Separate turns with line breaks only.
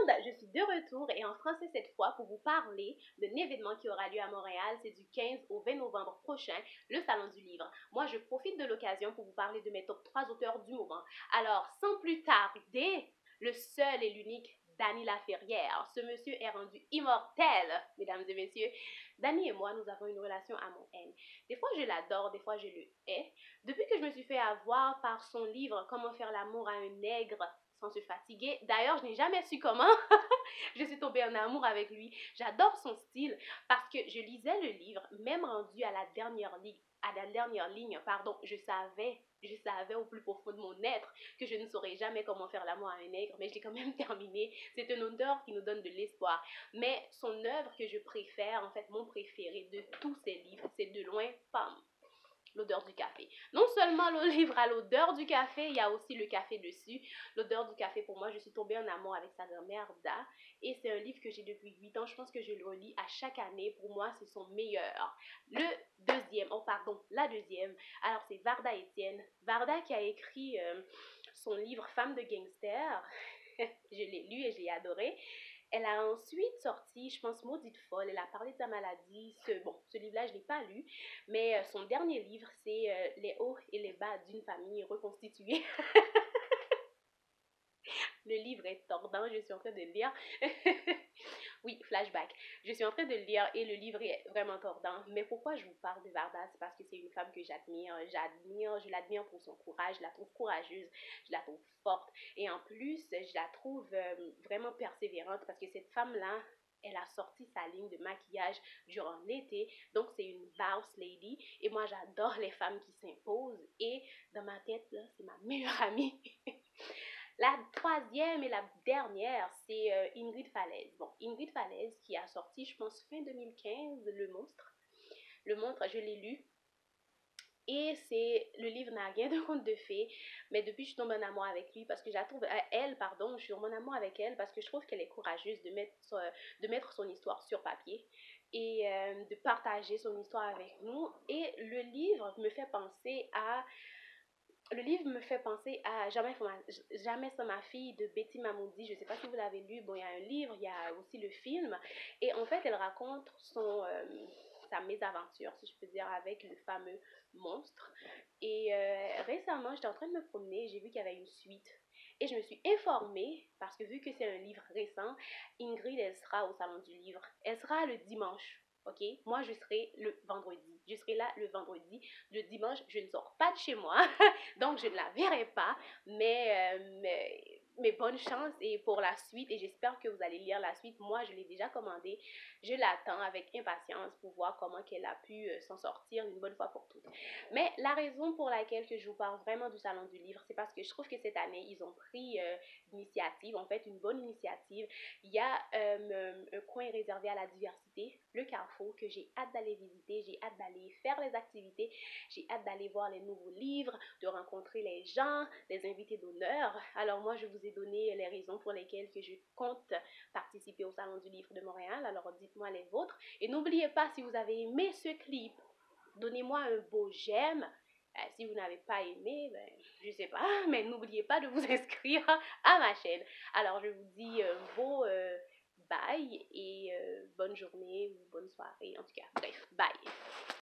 monde, je suis de retour et en français cette fois pour vous parler d'un événement qui aura lieu à Montréal. C'est du 15 au 20 novembre prochain, le Salon du Livre. Moi, je profite de l'occasion pour vous parler de mes top 3 auteurs du moment. Alors, sans plus tarder, le seul et l'unique Dany Laferrière. Ce monsieur est rendu immortel, mesdames et messieurs. Dany et moi, nous avons une relation amour-haine. Des fois, je l'adore, des fois, je le hais. Depuis que je me suis fait avoir par son livre Comment faire l'amour à un nègre sans se fatiguer. D'ailleurs, je n'ai jamais su comment. Je suis tombée en amour avec lui. J'adore son style parce que je lisais le livre, même rendu à la dernière ligne, pardon, je savais au plus profond de mon être que je ne saurais jamais comment faire l'amour à un nègre, mais je l'ai quand même terminé. C'est un auteur qui nous donne de l'espoir. Mais son œuvre que je préfère, en fait, mon préféré de tous ses livres, c'est de loin Pam. L'odeur du café. Non seulement le livre a l'odeur du café, il y a aussi le café dessus. L'odeur du café, pour moi, je suis tombée en amour avec sa grand-mère Da. Et c'est un livre que j'ai depuis 8 ans. Je pense que je le relis à chaque année. Pour moi, c'est son meilleur. Le deuxième, oh pardon, la deuxième. Alors, c'est Varda Etienne. Varda qui a écrit son livre Femme de gangster. Je l'ai lu et j'ai adoré. Elle a ensuite sorti, je pense, Maudite folle. Elle a parlé de sa maladie. Ce livre-là, je ne l'ai pas lu. Mais son dernier livre, c'est Les hauts et les bas d'une famille reconstituée. Le livre est tordant, je suis en train de le lire. Oui, flashback. Je suis en train de le lire et le livre est vraiment tordant. Mais pourquoi je vous parle de Varda? C'est parce que c'est une femme que j'admire. Je l'admire pour son courage. Je la trouve courageuse. Je la trouve forte. Et en plus, je la trouve vraiment persévérante parce que cette femme-là, elle a sorti sa ligne de maquillage durant l'été. Donc, c'est une boss lady. Et moi, j'adore les femmes qui s'imposent. Et dans ma tête, là, c'est ma meilleure amie. La troisième et la dernière, c'est Ingrid Falaise. Bon, Ingrid Falaise qui a sorti, je pense, fin 2015, Le Monstre. Le Monstre, je l'ai lu. Et le livre n'a rien de conte de fées, mais depuis je suis tombée en amour avec lui parce que je la trouve, je suis tombée en amour avec elle parce que je trouve qu'elle est courageuse de mettre son histoire sur papier et de partager son histoire avec nous. Et le livre me fait penser à Jamais sans ma fille de Betty Mamoudi. Je ne sais pas si vous l'avez lu. Bon, il y a un livre, il y a aussi le film. Et en fait, elle raconte sa mésaventure, si je peux dire, avec le fameux monstre. Et récemment, j'étais en train de me promener, j'ai vu qu'il y avait une suite. Et je me suis informée, parce que vu que c'est un livre récent, Ingrid, elle sera au Salon du Livre. Elle sera le dimanche. Ok, moi je serai le vendredi. Je serai là le vendredi. Le dimanche, je ne sors pas de chez moi. Donc, je ne la verrai pas, mais bonne chance et pour la suite. Et j'espère que vous allez lire la suite. Moi, je l'ai déjà commandée. Je l'attends avec impatience pour voir comment qu'elle a pu s'en sortir une bonne fois pour toutes. Mais la raison pour laquelle que je vous parle vraiment du Salon du Livre, c'est parce que je trouve que cette année, ils ont pris l'initiative, en fait, une bonne initiative. Il y a un coin réservé à la diversité, le Carrefour, que j'ai hâte d'aller visiter. J'ai hâte d'aller faire les activités. J'ai hâte d'aller voir les nouveaux livres, de rencontrer les gens, les invités d'honneur. Alors moi, je vous ai donné les raisons pour lesquelles que je compte participer au Salon du Livre de Montréal. Alors dites-moi les vôtres. Et n'oubliez pas, si vous avez aimé ce clip, donnez-moi un beau j'aime. Si vous n'avez pas aimé, je sais pas, mais n'oubliez pas de vous inscrire à ma chaîne. Alors je vous dis beau bye et bonne journée ou bonne soirée. En tout cas, bref, bye.